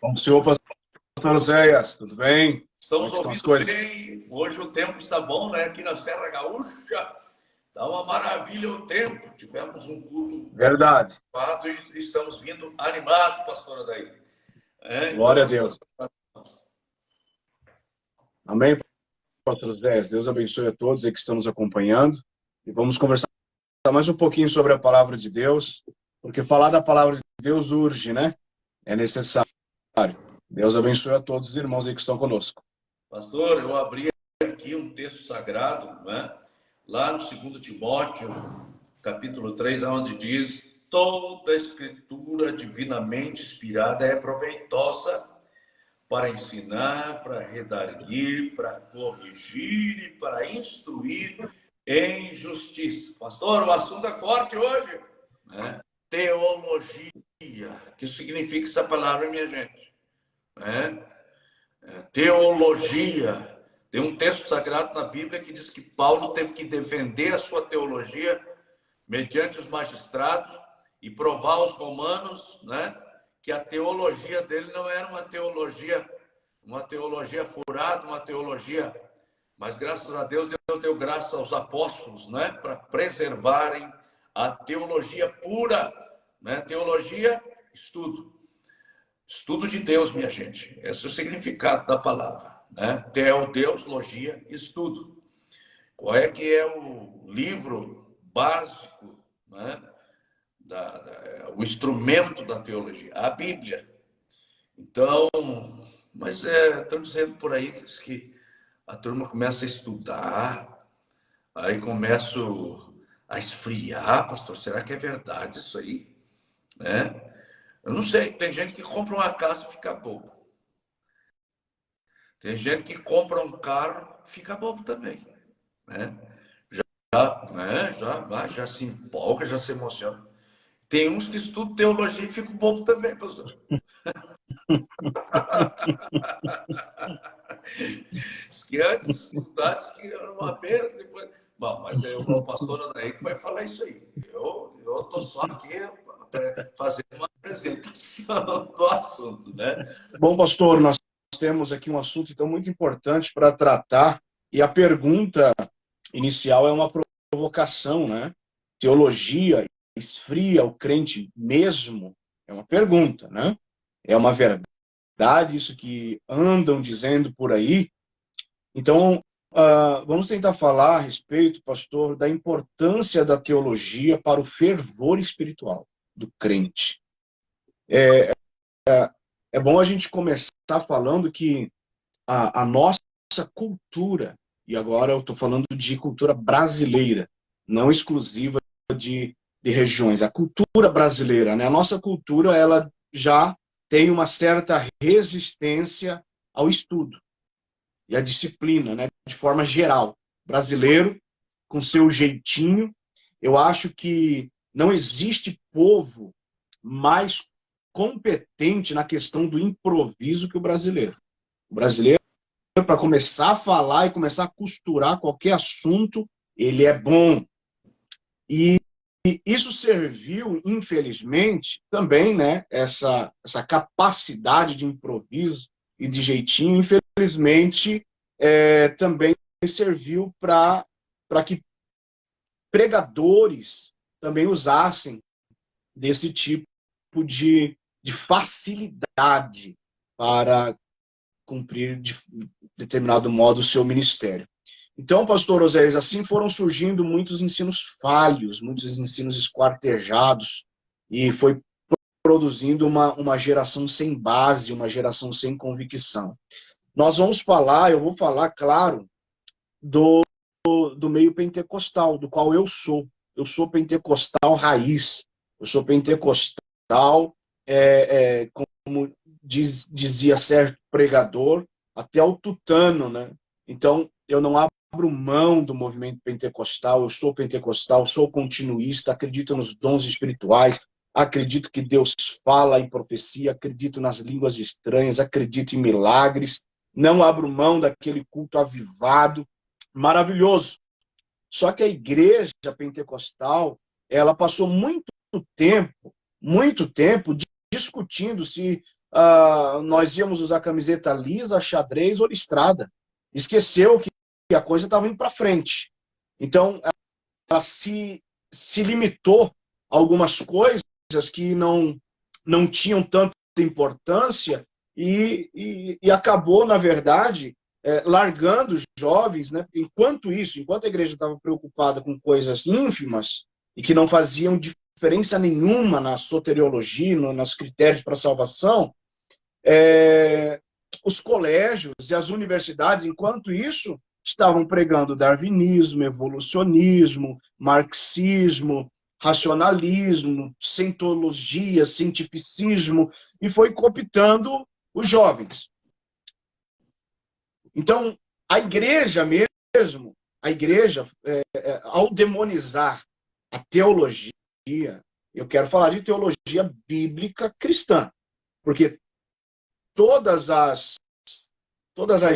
Bom, senhor pastor Zéias, tudo bem? Como é Estamos que estão as ouvindo coisas? bem. Hoje o tempo está bom, né? Aqui na Serra Gaúcha. Está uma maravilha o tempo. Tivemos um culto Verdade. abençoado e estamos vindo animados, pastora daí. Então, Glória a pastor. Deus. Amém, pastor Zéias. Deus abençoe a todos aí que estão nos acompanhando. E vamos conversar mais um pouquinho sobre a palavra de Deus, porque falar da palavra de Deus urge, né? É necessário. Deus abençoe a todos os irmãos aí que estão conosco. Pastor, eu abri aqui um texto sagrado, né? Lá no 2 Timóteo, capítulo 3, onde diz: toda escritura divinamente inspirada é proveitosa para ensinar, para redarguir, para corrigir e para instruir em justiça. Pastor, o assunto é forte hoje, né? Teologia. O que significa essa palavra, minha gente? Teologia. Tem um texto sagrado na Bíblia que diz que Paulo teve que defender a sua teologia mediante os magistrados e provar aos romanos, né, que a teologia dele não era uma teologia furada, uma teologia, mas graças a Deus, Deus deu graça aos apóstolos, né, para preservarem a teologia pura, né, teologia, estudo de Deus, minha gente. Esse é o significado da palavra, né? Teo, Deus, logia, estudo. Qual é que é o livro básico, né? O instrumento da teologia? A Bíblia. Então, mas estão dizendo por aí que a turma começa a estudar, aí começa a esfriar, pastor. Será que é verdade isso aí? Né? Eu não sei. Tem gente que compra uma casa e fica bobo. Tem gente que compra um carro e fica bobo também. Né? Já se empolga, já se emociona. Tem uns que estudam teologia e ficam bobo também, pastor. Diz que antes de estudar, diz que era uma benção, depois... Bom, mas é o pastor Anaí que vai falar isso aí. Eu estou só aqui fazendo uma apresentação do assunto, né? Bom, pastor, nós temos aqui um assunto então muito importante para tratar, e a pergunta inicial é uma provocação, né? Teologia esfria o crente mesmo? É uma pergunta, né? É uma verdade isso que andam dizendo por aí? Então, vamos tentar falar a respeito, pastor, da importância da teologia para o fervor espiritual do crente. É bom a gente começar falando que a nossa cultura, e agora eu estou falando de cultura brasileira, não exclusiva de regiões, a cultura brasileira, né? A nossa cultura, ela já tem uma certa resistência ao estudo e à disciplina, né? De forma geral. Brasileiro, com seu jeitinho, eu acho que não existe povo mais competente na questão do improviso que o brasileiro. O brasileiro, para começar a falar e começar a costurar qualquer assunto, ele é bom. E isso serviu, infelizmente, também, né, essa capacidade de improviso e de jeitinho, infelizmente, também serviu para que pregadores também usassem desse tipo de facilidade para cumprir de determinado modo o seu ministério. Então, pastor Oséias, assim foram surgindo muitos ensinos falhos, muitos ensinos esquartejados, e foi produzindo uma geração sem base, uma geração sem convicção. Nós vamos falar, eu vou falar, claro, do meio pentecostal, do qual eu sou. Eu sou pentecostal raiz, eu sou pentecostal, como dizia certo pregador, até o tutano, né? Então, eu não abro mão do movimento pentecostal, eu sou pentecostal, sou continuista, acredito nos dons espirituais, acredito que Deus fala em profecia, acredito nas línguas estranhas, acredito em milagres, não abro mão daquele culto avivado, maravilhoso. Só que a igreja pentecostal, ela passou muito tempo discutindo se nós íamos usar camiseta lisa, xadrez ou listrada. Esqueceu que a coisa estava indo para frente. Então, ela se limitou a algumas coisas que não tinham tanta importância e acabou, na verdade, largando os jovens, né? Enquanto a igreja estava preocupada com coisas ínfimas e que não faziam diferença nenhuma na soteriologia, nos critérios para a salvação, os colégios e as universidades, enquanto isso, estavam pregando darwinismo, evolucionismo, marxismo, racionalismo, cientologia, cientificismo, e foi cooptando os jovens. Então, a igreja mesmo, ao demonizar a teologia, eu quero falar de teologia bíblica cristã, porque todas as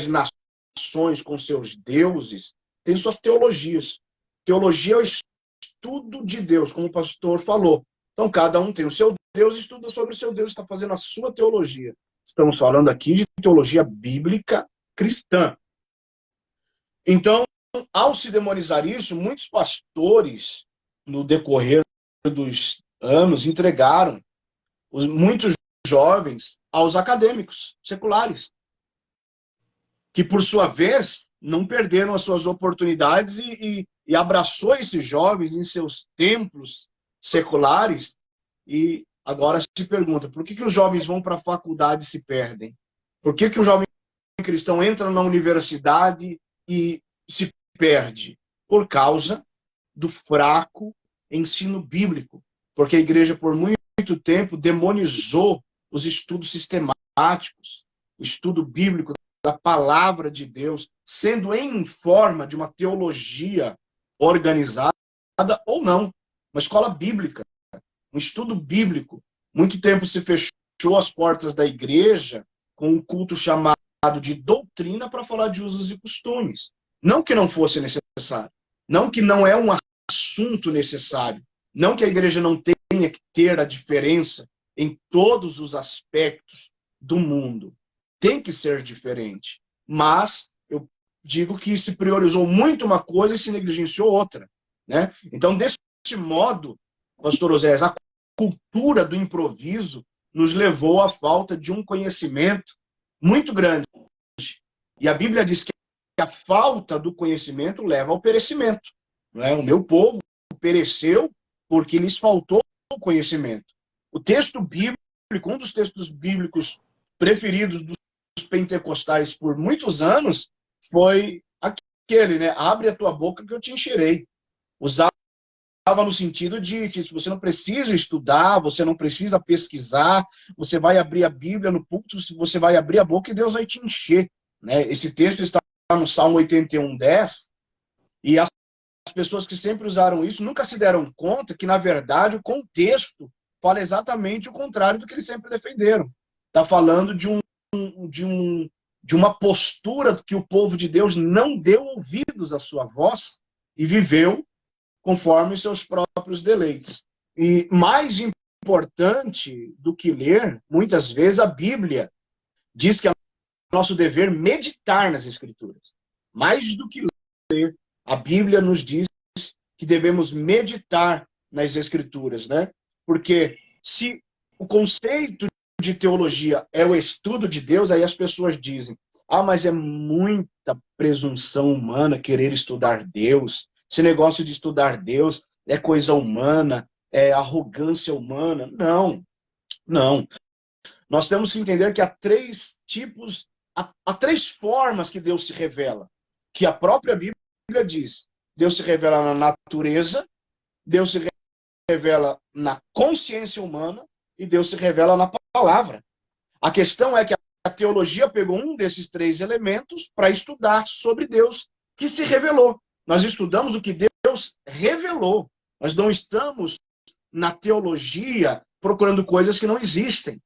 nações com seus deuses têm suas teologias. Teologia é o estudo de Deus, como o pastor falou. Então, cada um tem o seu Deus, estuda sobre o seu Deus, está fazendo a sua teologia. Estamos falando aqui de teologia bíblica cristã. Então, ao se demonizar isso, muitos pastores, no decorrer dos anos, entregaram muitos jovens aos acadêmicos seculares, que, por sua vez, não perderam as suas oportunidades e abraçou esses jovens em seus templos seculares. E agora se pergunta, por que os jovens vão para a faculdade e se perdem? Por que o jovem cristão entra na universidade e se perde? Por causa do fraco ensino bíblico. Porque a igreja, por muito tempo, demonizou os estudos sistemáticos, o estudo bíblico da palavra de Deus, sendo em forma de uma teologia organizada ou não, uma escola bíblica, um estudo bíblico. Muito tempo se fechou as portas da igreja com um culto chamado de doutrina para falar de usos e costumes. Não que não fosse necessário, não que não é um assunto necessário, não que a igreja não tenha que ter a diferença em todos os aspectos do mundo. Tem que ser diferente. Mas eu digo que se priorizou muito uma coisa e se negligenciou outra, né? Então, desse modo, pastor Osés, a cultura do improviso nos levou à falta de um conhecimento muito grande. E a Bíblia diz que a falta do conhecimento leva ao perecimento. Não é? O meu povo pereceu porque lhes faltou o conhecimento. O texto bíblico, um dos textos bíblicos preferidos dos pentecostais por muitos anos, foi aquele, né? Abre a tua boca que eu te encherei. Usava no sentido de que você não precisa estudar, você não precisa pesquisar, você vai abrir a Bíblia no púlpito, você vai abrir a boca e Deus vai te encher. Né? Esse texto está no Salmo 81:10, e as pessoas que sempre usaram isso nunca se deram conta que, na verdade, o contexto fala exatamente o contrário do que eles sempre defenderam. Está falando de uma postura que o povo de Deus não deu ouvidos à sua voz e viveu conforme seus próprios deleites. E mais importante do que ler, muitas vezes a Bíblia diz que é nosso dever meditar nas Escrituras. Mais do que ler, a Bíblia nos diz que devemos meditar nas Escrituras, né? Porque se o conceito de teologia é o estudo de Deus, aí as pessoas dizem, mas é muita presunção humana querer estudar Deus. Esse negócio de estudar Deus é coisa humana, é arrogância humana. Não, não. Nós temos que entender que há três tipos, há três formas que Deus se revela, que a própria Bíblia diz. Deus se revela na natureza, Deus se revela na consciência humana e Deus se revela na palavra. A questão é que a teologia pegou um desses três elementos para estudar sobre Deus que se revelou. Nós estudamos o que Deus revelou. Nós não estamos na teologia procurando coisas que não existem.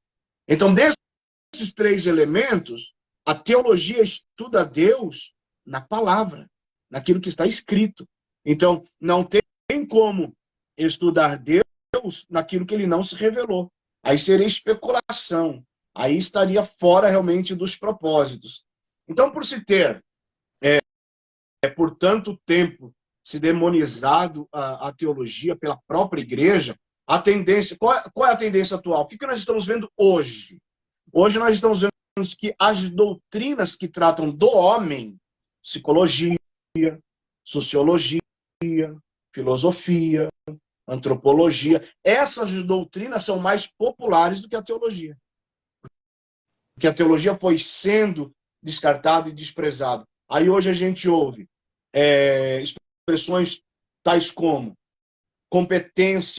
Então, desses três elementos, a teologia estuda Deus na palavra, naquilo que está escrito. Então, não tem como estudar Deus naquilo que ele não se revelou. Aí seria especulação. Aí estaria fora realmente dos propósitos. Então, por se ter, por tanto tempo, se demonizado a teologia pela própria igreja, a tendência, qual é a tendência atual? O que nós estamos vendo hoje? Hoje nós estamos vendo que as doutrinas que tratam do homem, psicologia, sociologia, filosofia, antropologia, essas doutrinas são mais populares do que a teologia. Porque a teologia foi sendo descartada e desprezada. Aí hoje a gente ouve expressões tais como competência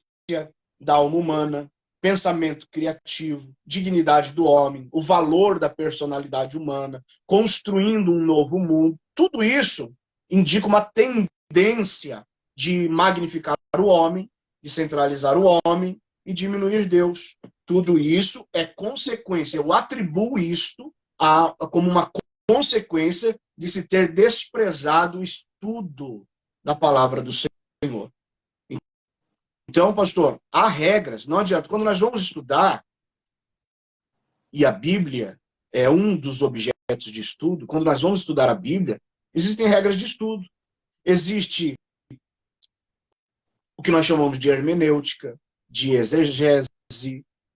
da alma humana, pensamento criativo, dignidade do homem, o valor da personalidade humana, construindo um novo mundo. Tudo isso indica uma tendência de magnificar o homem, de centralizar o homem e diminuir Deus. Tudo isso é consequência. Eu atribuo isto como uma consequência de se ter desprezado o estudo da palavra do Senhor. Então, pastor, há regras, não adianta. Quando nós vamos estudar, e a Bíblia é um dos objetos de estudo, quando nós vamos estudar a Bíblia, existem regras de estudo. Existe o que nós chamamos de hermenêutica, de exegese,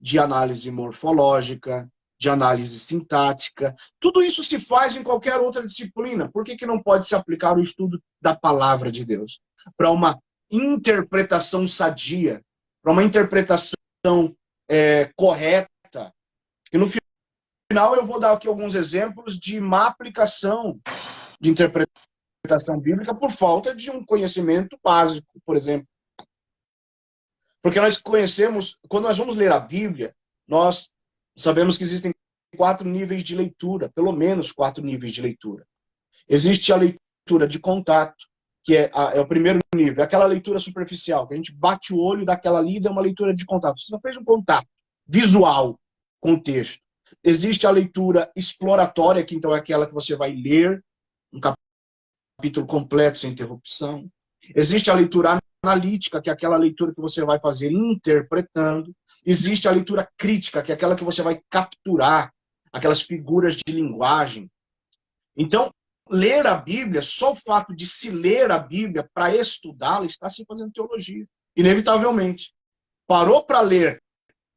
de análise morfológica, de análise sintática. Tudo isso se faz em qualquer outra disciplina. Por que não pode se aplicar o estudo da palavra de Deus? Para uma interpretação sadia, para uma interpretação correta. E no final eu vou dar aqui alguns exemplos de má aplicação de interpretação bíblica por falta de um conhecimento básico, por exemplo. Porque nós conhecemos, quando nós vamos ler a Bíblia, nós sabemos que existem 4 níveis de leitura, pelo menos 4 níveis de leitura. Existe a leitura de contato, que é o primeiro nível, aquela leitura superficial, que a gente bate o olho daquela lida, é uma leitura de contato. Você só fez um contato visual com o texto. Existe a leitura exploratória, que então é aquela que você vai ler um capítulo completo sem interrupção. Existe a leitura analítica, que é aquela leitura que você vai fazer interpretando. Existe a leitura crítica, que é aquela que você vai capturar aquelas figuras de linguagem. Então, ler a Bíblia, só o fato de se ler a Bíblia para estudá-la, está se fazendo teologia, inevitavelmente. Parou para ler,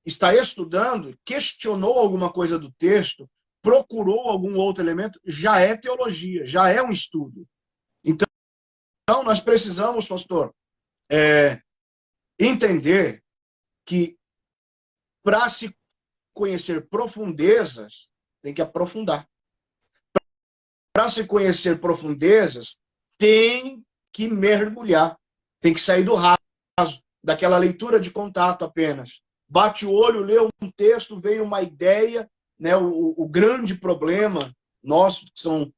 está estudando, questionou alguma coisa do texto, procurou algum outro elemento, já é teologia, já é um estudo. Então nós precisamos, pastor, entender que para se conhecer profundezas, tem que aprofundar. Para se conhecer profundezas, tem que mergulhar. Tem que sair do raso, daquela leitura de contato apenas. Bate o olho, lê um texto, veio uma ideia, né? O grande problema nosso, que são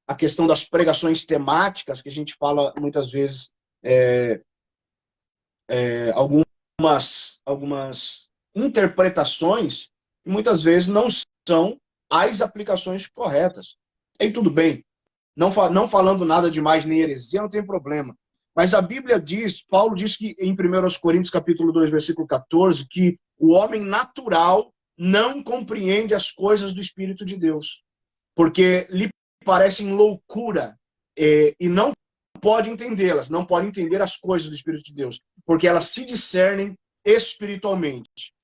a questão das pregações temáticas, que a gente fala muitas vezes, algumas interpretações, que muitas vezes não são as aplicações corretas. E tudo bem, não falando nada demais, nem heresia, não tem problema. Mas a Bíblia diz, Paulo diz que em 1 Coríntios capítulo 2, versículo 14, que o homem natural não compreende as coisas do Espírito de Deus, porque lhe parecem loucura e não pode entendê-las, não pode entender as coisas do Espírito de Deus, porque elas se discernem espiritualmente.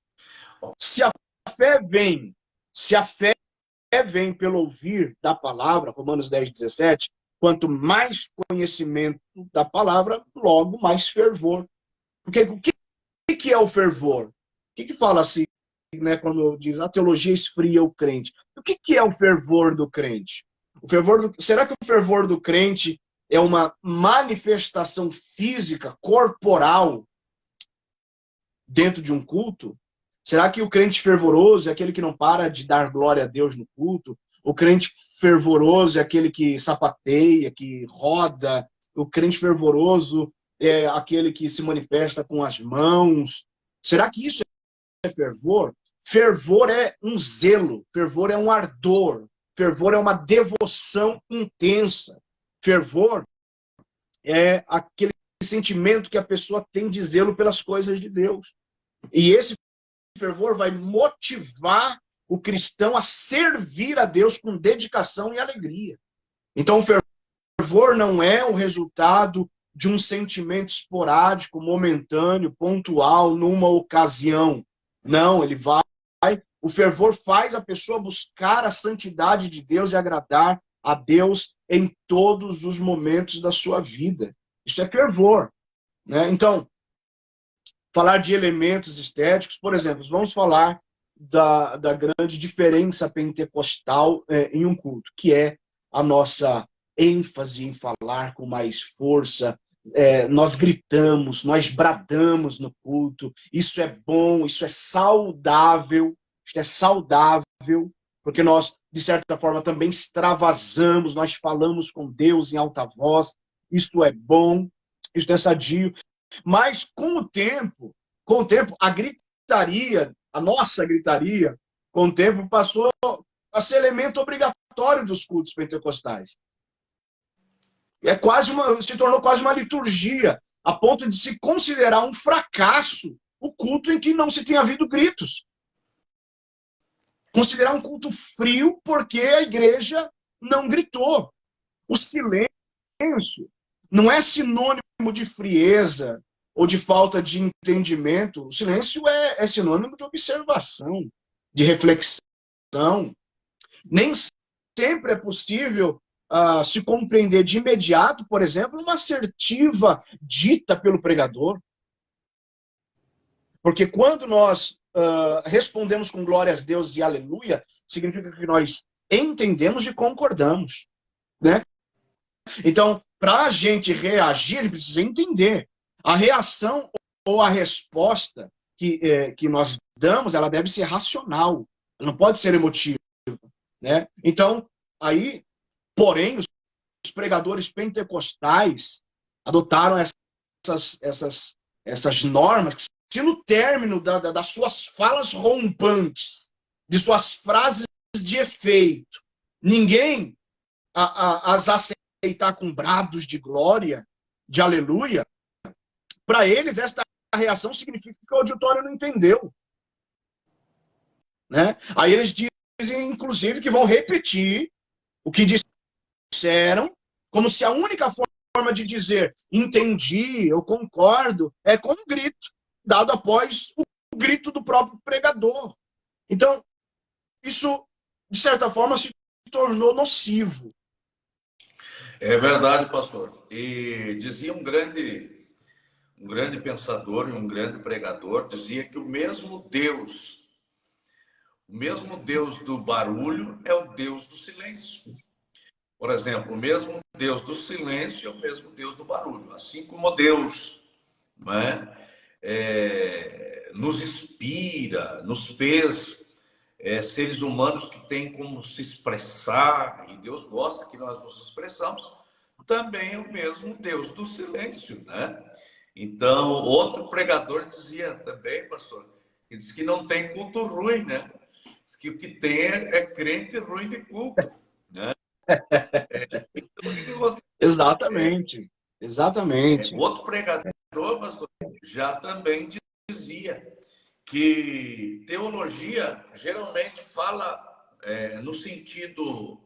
Se a fé vem pelo ouvir da palavra, Romanos 10, 17, quanto mais conhecimento da palavra, logo mais fervor. Porque o que é o fervor? O que fala assim, né, quando diz a teologia esfria o crente? O que é o fervor do crente? Será que o fervor do crente é uma manifestação física, corporal, dentro de um culto? Será que o crente fervoroso é aquele que não para de dar glória a Deus no culto? O crente fervoroso é aquele que sapateia, que roda? O crente fervoroso é aquele que se manifesta com as mãos? Será que isso é fervor? Fervor é um zelo, fervor é um ardor, fervor é uma devoção intensa. Fervor é aquele sentimento que a pessoa tem de zelo pelas coisas de Deus. E esse fervor vai motivar o cristão a servir a Deus com dedicação e alegria. Então, o fervor não é o resultado de um sentimento esporádico, momentâneo, pontual, numa ocasião. Não, ele vai. O fervor faz a pessoa buscar a santidade de Deus e agradar a Deus em todos os momentos da sua vida. Isso é fervor, né? Então, falar de elementos estéticos, por exemplo, vamos falar da grande diferença pentecostal em um culto, que é a nossa ênfase em falar com mais força, nós gritamos, nós bradamos no culto, isso é bom, isso é saudável, porque nós, de certa forma, também extravasamos, nós falamos com Deus em alta voz, isso é bom, isso é sadio. Mas com o tempo, a gritaria, a nossa gritaria, com o tempo passou a ser elemento obrigatório dos cultos pentecostais. Se tornou quase uma liturgia, a ponto de se considerar um fracasso o culto em que não se tem havido gritos. Considerar um culto frio porque a igreja não gritou. O silêncio não é sinônimo de frieza ou de falta de entendimento. O silêncio é sinônimo de observação, de reflexão. Nem sempre é possível se compreender de imediato, por exemplo, uma assertiva dita pelo pregador. Porque quando nós respondemos com glórias a Deus e aleluia, significa que nós entendemos e concordamos, né? Então, para a gente reagir, ele precisa entender. A reação ou a resposta que nós damos, ela deve ser racional. Ela não pode ser emotiva, né? Então, aí, porém, os pregadores pentecostais adotaram essas normas que, se no término das suas falas rompantes, de suas frases de efeito, ninguém as aceitar com brados de glória, de aleluia, para eles esta reação significa que o auditório não entendeu. Né? Aí eles dizem, inclusive, que vão repetir o que disseram, como se a única forma de dizer entendi, eu concordo, é com um grito, dado após o grito do próprio pregador. Então, isso, de certa forma, se tornou nocivo. É verdade, pastor. E dizia um grande pensador e um grande pregador, dizia que o mesmo Deus do barulho é o Deus do silêncio. Por exemplo, o mesmo Deus do silêncio é o mesmo Deus do barulho. Assim como Deus, né, nos inspira, nos fez seres humanos que têm como se expressar, e Deus gosta que nós nos expressamos, também é o mesmo Deus do silêncio, né? Então, outro pregador dizia também, pastor, que diz que não tem culto ruim, né? Diz que o que tem é crente ruim de culto, né? Então, Exatamente. Exatamente. outro pregador, pastor, já também dizia que teologia geralmente fala no sentido,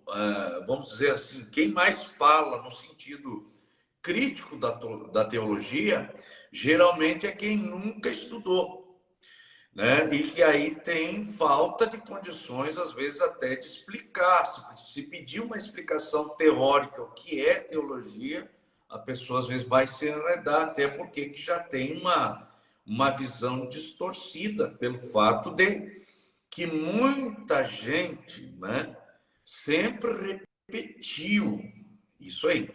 vamos dizer assim, quem mais fala no sentido crítico da teologia, geralmente é quem nunca estudou, né? E que aí tem falta de condições, às vezes, até de explicar. Se pedir uma explicação teórica, o que é teologia, a pessoa, às vezes, vai se enredar, até porque que já tem uma visão distorcida pelo fato de que muita gente, né, sempre repetiu isso aí.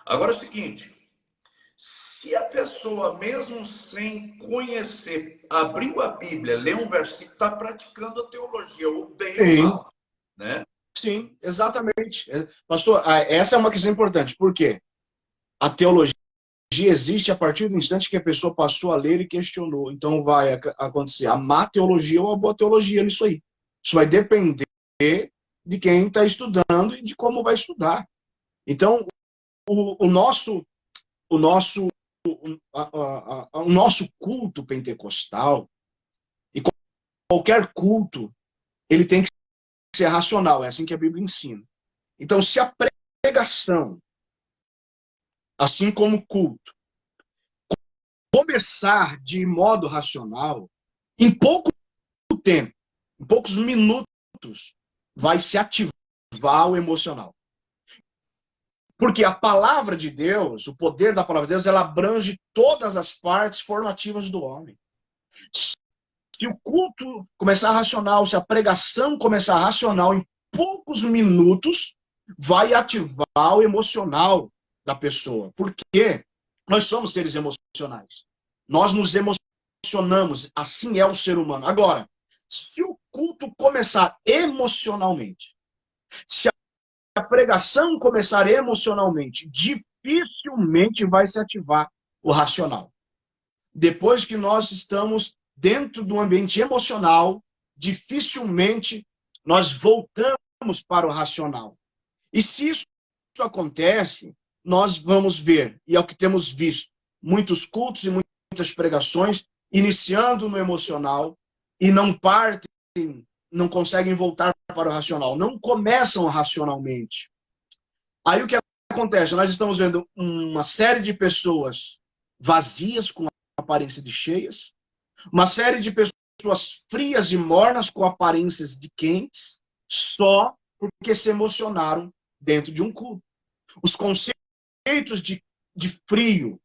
Agora é o seguinte, se a pessoa, mesmo sem conhecer, abriu a Bíblia, leu um versículo, está praticando a teologia, ou bem ou mal, né? Sim, exatamente. Pastor, essa é uma questão importante. Por quê? A teologia existe a partir do instante que a pessoa passou a ler e questionou. Então vai acontecer a má teologia ou a boa teologia nisso aí. Isso vai depender de quem está estudando e de como vai estudar. Então, o nosso culto pentecostal, e qualquer culto, ele tem que ser racional, é assim que a Bíblia ensina. Então, se a pregação, assim como o culto, começar de modo racional, em pouco tempo, em poucos minutos, vai se ativar o emocional. Porque a palavra de Deus, o poder da palavra de Deus, ela abrange todas as partes formativas do homem. Se o culto começar racional, se a pregação começar racional, em poucos minutos, vai ativar o emocional da pessoa. Porque nós somos seres emocionais. Nós nos emocionamos, assim é o ser humano. Agora, se o culto começar emocionalmente, se a pregação começar emocionalmente, dificilmente vai se ativar o racional. Depois que nós estamos dentro do ambiente emocional, dificilmente nós voltamos para o racional. E se isso acontece, nós vamos ver, e é o que temos visto, muitos cultos e muitas pregações iniciando no emocional e não partem, não conseguem voltar para o racional, não começam racionalmente. Aí o que acontece? Nós estamos vendo uma série de pessoas vazias, com aparência de cheias, uma série de pessoas frias e mornas, com aparências de quentes, só porque se emocionaram dentro de um culto. Os conceitos de frio,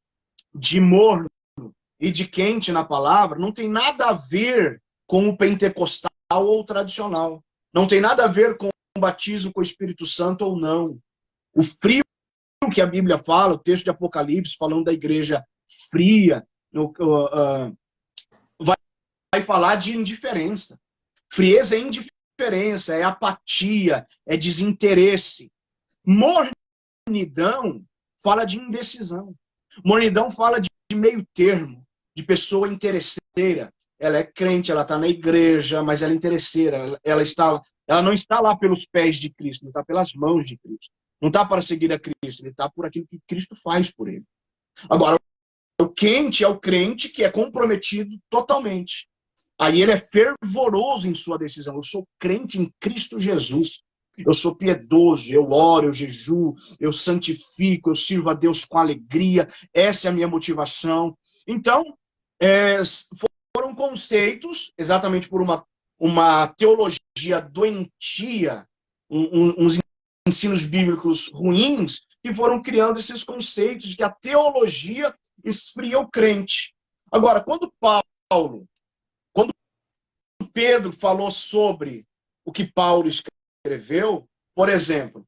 de morno e de quente na palavra não tem nada a ver com o pentecostal ou o tradicional. Não tem nada a ver com o batismo com o Espírito Santo ou não. O frio que a Bíblia fala, o texto de Apocalipse, falando da igreja fria, vai falar de indiferença. Frieza é indiferença, é apatia, é desinteresse. Mornidão fala de indecisão. Mornidão fala de meio termo, de pessoa interesseira. Ela é crente, ela está na igreja, mas ela é interesseira. Ela não está lá pelos pés de Cristo, não está pelas mãos de Cristo. Não está para seguir a Cristo, ele está por aquilo que Cristo faz por ele. Agora, o quente é o crente que é comprometido totalmente. Aí ele é fervoroso em sua decisão. Eu sou crente em Cristo Jesus. Eu sou piedoso, eu oro, eu jejuo, eu santifico, eu sirvo a Deus com alegria. Essa é a minha motivação. Então, foram conceitos, exatamente por uma teologia doentia, uns ensinos bíblicos ruins, que foram criando esses conceitos de que a teologia esfria o crente. Agora, quando Pedro falou sobre o que Paulo escreveu, por exemplo,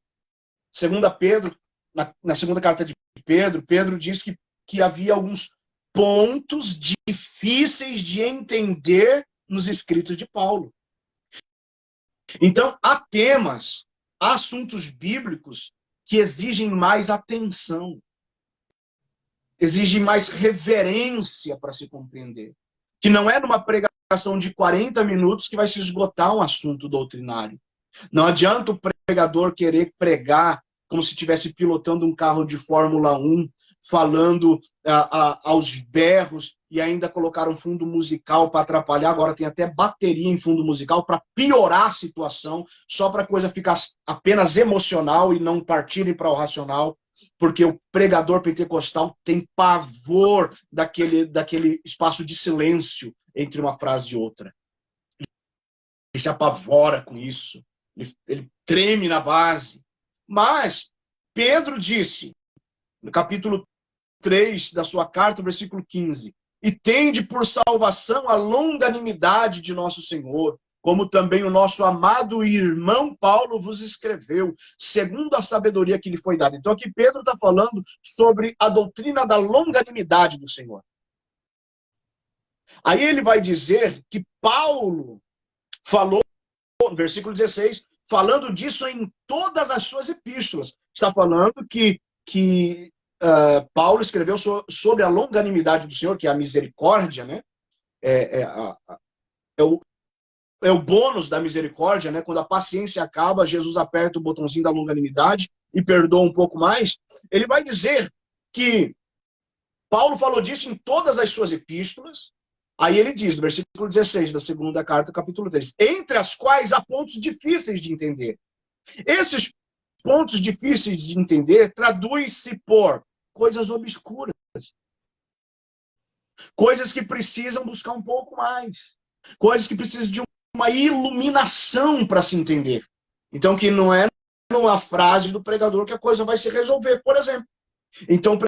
na segunda carta de Pedro, Pedro diz que havia alguns pontos difíceis de entender nos escritos de Paulo. Então, há temas, há assuntos bíblicos que exigem mais atenção, exigem mais reverência para se compreender. Que não é numa pregação de 40 minutos que vai se esgotar um assunto doutrinário. Não adianta o pregador querer pregar como se estivesse pilotando um carro de Fórmula 1, falando aos berros, e ainda colocar um fundo musical para atrapalhar. Agora tem até bateria em fundo musical para piorar a situação, só para a coisa ficar apenas emocional e não partirem para o racional, porque o pregador pentecostal tem pavor daquele espaço de silêncio entre uma frase e outra. Ele se apavora com isso. Ele treme na base. Mas Pedro disse, no capítulo 3 da sua carta, versículo 15, e tende por salvação a longanimidade de nosso Senhor, como também o nosso amado irmão Paulo vos escreveu, segundo a sabedoria que lhe foi dada. Então aqui Pedro está falando sobre a doutrina da longanimidade do Senhor. Aí ele vai dizer que Paulo falou, no versículo 16, falando disso em todas as suas epístolas. Está falando que Paulo escreveu sobre a longanimidade do Senhor, que é a misericórdia, né? É o bônus da misericórdia, né? Quando a paciência acaba, Jesus aperta o botãozinho da longanimidade e perdoa um pouco mais. Ele vai dizer que Paulo falou disso em todas as suas epístolas, Aí ele diz, no versículo 16 da segunda carta, capítulo 3, entre as quais há pontos difíceis de entender. Esses pontos difíceis de entender traduz-se por coisas obscuras, coisas que precisam buscar um pouco mais, coisas que precisam de uma iluminação para se entender. Então, que não é numa frase do pregador que a coisa vai se resolver, por exemplo. Então, o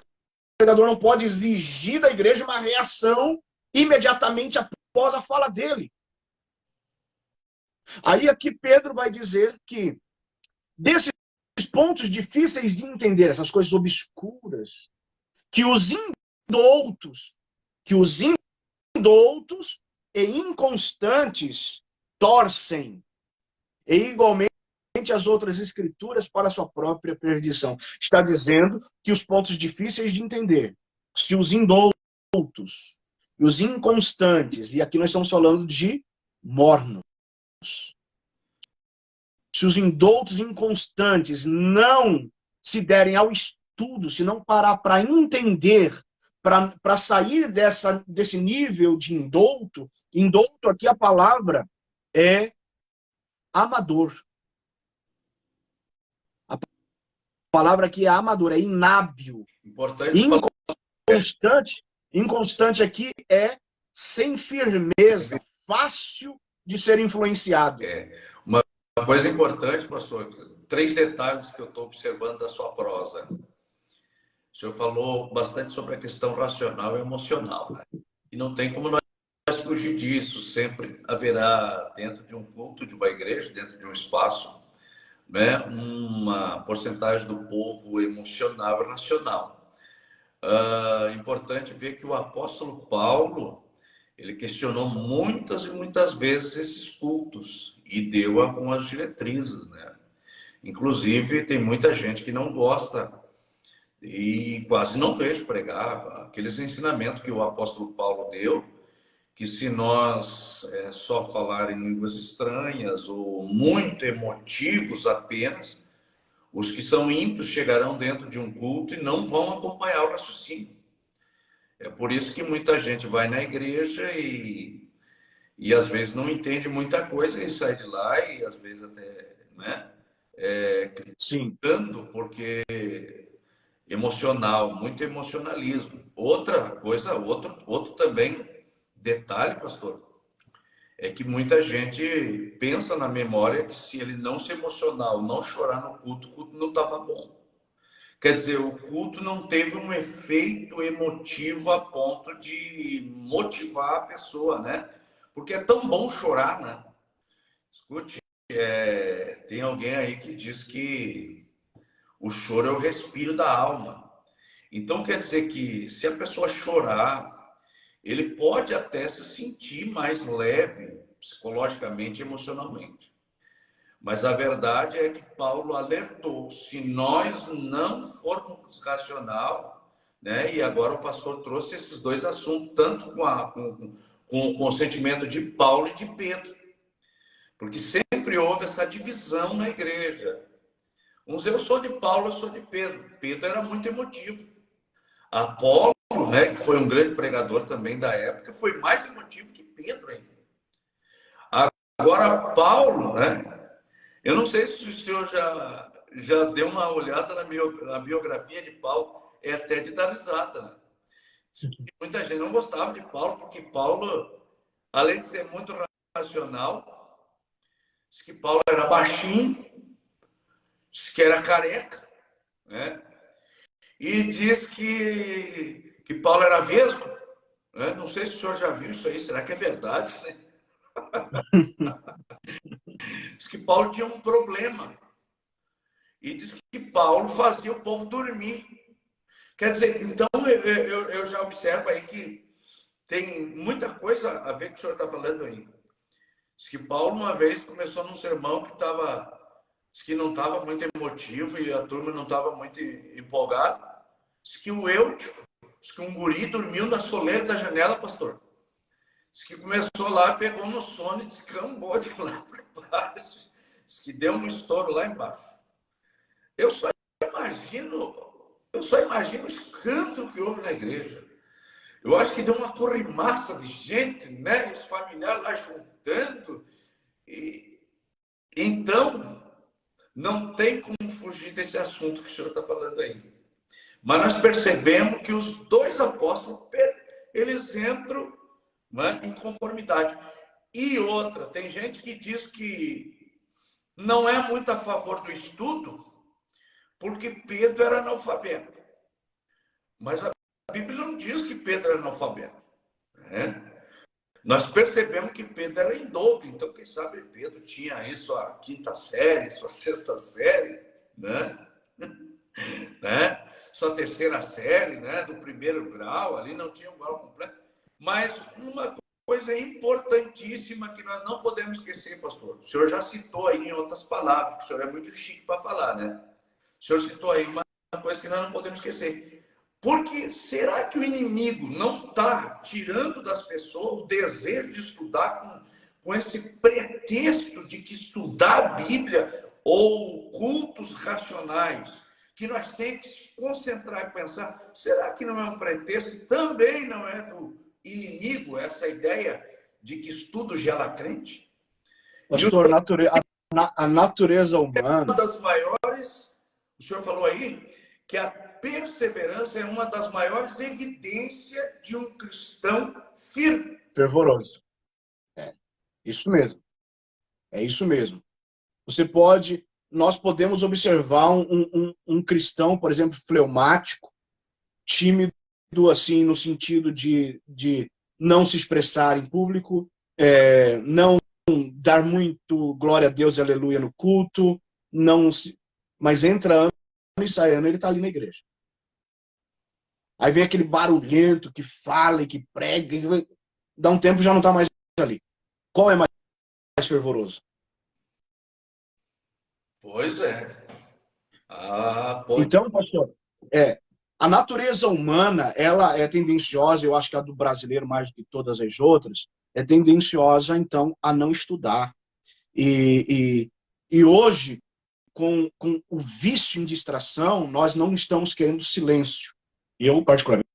pregador não pode exigir da igreja uma reação imediatamente após a fala dele. Aí aqui Pedro vai dizer que desses pontos difíceis de entender, essas coisas obscuras, que os indoutos e inconstantes torcem, e igualmente as outras escrituras para a sua própria perdição. Está dizendo que os pontos difíceis de entender, se os indoutos e os inconstantes, e aqui nós estamos falando de mornos, se os indoutos e inconstantes não se derem ao estudo, se não parar para entender, para sair desse nível de indouto aqui a palavra é amador. A palavra aqui é amador, é inábil. Importante. Inconstante aqui é sem firmeza, fácil de ser influenciado. Uma coisa importante, pastor, 3 detalhes que eu estou observando da sua prosa. O senhor falou bastante sobre a questão racional e emocional, né? E não tem como nós fugir disso. Sempre haverá, dentro de um culto, de uma igreja, dentro de um espaço, né, uma porcentagem do povo emocional e racional. Importante ver que o apóstolo Paulo, ele questionou muitas e muitas vezes esses cultos e deu algumas diretrizes, né? Inclusive, tem muita gente que não gosta e quase não vejo pregar aqueles ensinamentos que o apóstolo Paulo deu, que se nós só falar em línguas estranhas ou muito emotivos apenas, os que são ímpios chegarão dentro de um culto e não vão acompanhar o raciocínio. É por isso que muita gente vai na igreja e às vezes não entende muita coisa e sai de lá e às vezes até, né, criticando, porque emocional, muito emocionalismo. Outra coisa, outro também detalhe, pastor, é que muita gente pensa na memória que se ele não se emocionar, não chorar no culto, o culto não estava bom. Quer dizer, o culto não teve um efeito emotivo a ponto de motivar a pessoa, né? Porque é tão bom chorar, né? Escute, tem alguém aí que diz que o choro é o respiro da alma. Então, quer dizer que se a pessoa chorar, ele pode até se sentir mais leve, psicologicamente e emocionalmente. Mas a verdade é que Paulo alertou, se nós não formos racional, né? E agora o pastor trouxe esses dois assuntos, tanto com o consentimento de Paulo e de Pedro. Porque sempre houve essa divisão na igreja. Uns, eu sou de Paulo, eu sou de Pedro. Pedro era muito emotivo. Apolo, né, que foi um grande pregador também da época, foi mais emotivo que Pedro ainda. Agora, Paulo, né? Eu não sei se o senhor já deu uma olhada na biografia de Paulo, é até de dar risada, né? Muita gente não gostava de Paulo, porque Paulo, além de ser muito racional, diz que Paulo era baixinho, diz que era careca, né? E diz que Paulo era vesgo, né? Não sei se o senhor já viu isso aí, será que é verdade? Né? Diz que Paulo tinha um problema. E diz que Paulo fazia o povo dormir. Quer dizer, então eu já observo aí que tem muita coisa a ver com o que o senhor está falando aí. Diz que Paulo uma vez começou num sermão diz que não estava muito emotivo e a turma não estava muito empolgada. Diz que o Eutio, diz que um guri dormiu na soleira da janela, pastor. Diz que começou lá, pegou no sono e descambou de lá para baixo. Diz que deu um estouro lá embaixo. Eu só imagino o escândalo que houve na igreja. Eu acho que deu uma corrimaça de gente, né? Os familiares lá juntando. E, então, não tem como fugir desse assunto que o senhor está falando aí. Mas nós percebemos que os dois apóstolos, eles entram, né, em conformidade. E outra, tem gente que diz que não é muito a favor do estudo, porque Pedro era analfabeto. Mas a Bíblia não diz que Pedro era analfabeto, né? Nós percebemos que Pedro era indouto, então, quem sabe Pedro tinha aí sua quinta série, sua sexta série, né? Sua terceira série, né? Do primeiro grau, ali não tinha um grau completo. Mas uma coisa importantíssima que nós não podemos esquecer, pastor, o senhor já citou aí em outras palavras, o senhor é muito chique para falar, né? O senhor citou aí uma coisa que nós não podemos esquecer. Porque será que o inimigo não está tirando das pessoas o desejo de estudar com esse pretexto de que estudar a Bíblia ou cultos racionais, que nós temos que se concentrar e pensar, será que não é um pretexto? Também não é do inimigo essa ideia de que estudo gera crente? Pastor, a natureza Uma humana... das maiores, o senhor falou aí, que a perseverança é uma das maiores evidências de um cristão firme. Fervoroso. É, isso mesmo. É isso mesmo. Nós podemos observar um cristão, por exemplo, fleumático, tímido, assim, no sentido de não se expressar em público, não dar muito glória a Deus e aleluia no culto, mas entra ano e sai ano, ele está ali na igreja. Aí vem aquele barulhento que fala e que prega, e dá um tempo já não está mais ali. Qual é mais fervoroso? Pois é. Pois. Então, pastor, a natureza humana, ela é tendenciosa, eu acho que a do brasileiro mais do que todas as outras, é tendenciosa, então, a não estudar. E hoje, com o vício em distração, nós não estamos querendo silêncio. Eu, particularmente,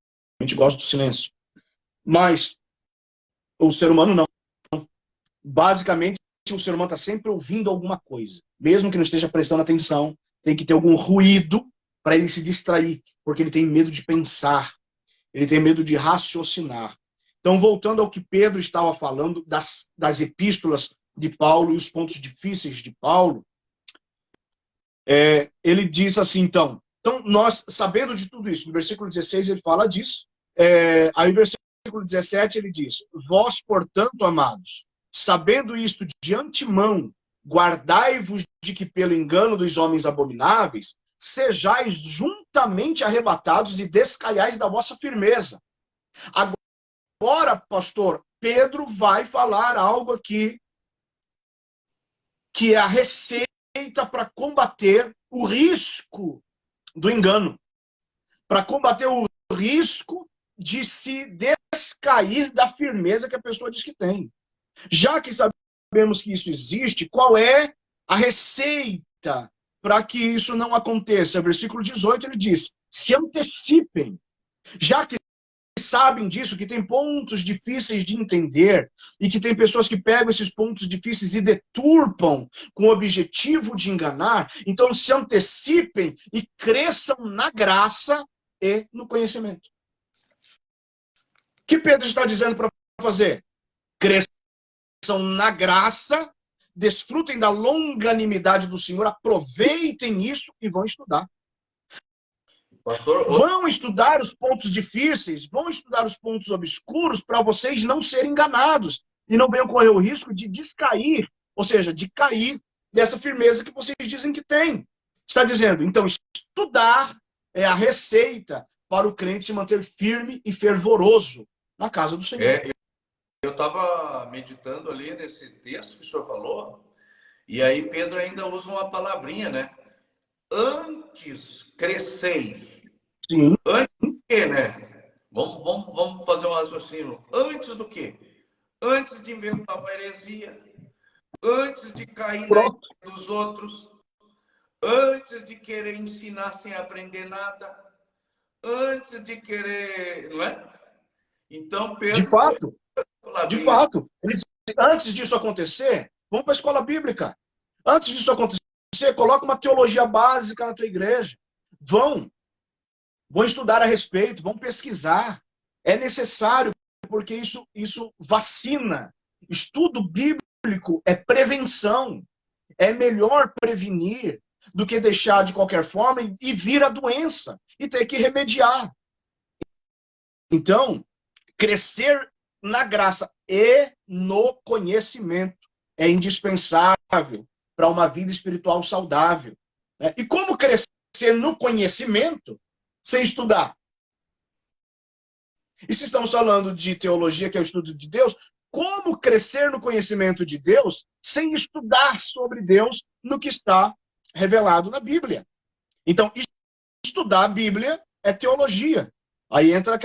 gosto do silêncio. Mas o ser humano não. Basicamente, o ser humano está sempre ouvindo alguma coisa. Mesmo que não esteja prestando atenção, tem que ter algum ruído para ele se distrair, porque ele tem medo de pensar, ele tem medo de raciocinar. Então, voltando ao que Pedro estava falando das epístolas de Paulo e os pontos difíceis de Paulo, ele diz assim, então, nós, sabendo de tudo isso, no versículo 16 ele fala disso, aí no versículo 17 ele diz, vós, portanto, amados, sabendo isto de antemão, guardai-vos de que pelo engano dos homens abomináveis, sejais juntamente arrebatados e descaiais da vossa firmeza. Agora, pastor, Pedro vai falar algo aqui que é a receita para combater o risco do engano, para combater o risco de se descair da firmeza que a pessoa diz que tem. Já que sabemos que isso existe, qual é a receita para que isso não aconteça? Versículo 18 ele diz, se antecipem, já que sabem disso, que tem pontos difíceis de entender e que tem pessoas que pegam esses pontos difíceis e deturpam com o objetivo de enganar, então se antecipem e cresçam na graça e no conhecimento. O que Pedro está dizendo para fazer? Cresçam na graça, desfrutem da longanimidade do Senhor, aproveitem isso e vão estudar. Pastor, vão estudar os pontos difíceis, vão estudar os pontos obscuros para vocês não serem enganados e não venham correr o risco de descair, ou seja, de cair dessa firmeza que vocês dizem que tem. Está dizendo, então, estudar é a receita para o crente se manter firme e fervoroso na casa do Senhor. Eu estava meditando ali nesse texto que o senhor falou, e aí Pedro ainda usa uma palavrinha, né? Antes crescei. Sim. Antes do quê, né? Vamos fazer um raciocínio. Antes do quê? Antes de inventar uma heresia, antes de cair na heresia dos outros, antes de querer ensinar sem aprender nada, antes de querer, não é? Então, De Pedro foi fato, a de palavrinha. fato. Antes disso acontecer, vamos para a escola bíblica. Antes disso acontecer, coloca uma teologia básica na tua igreja. Vão estudar a respeito, vão pesquisar. É necessário, porque isso vacina. Estudo bíblico é prevenção. É melhor prevenir do que deixar de qualquer forma e vir a doença e ter que remediar. Então, crescer na graça e no conhecimento é indispensável para uma vida espiritual saudável. E como crescer no conhecimento sem estudar? E se estamos falando de teologia, que é o estudo de Deus, como crescer no conhecimento de Deus sem estudar sobre Deus no que está revelado na Bíblia? Então, estudar a Bíblia é teologia. Aí entra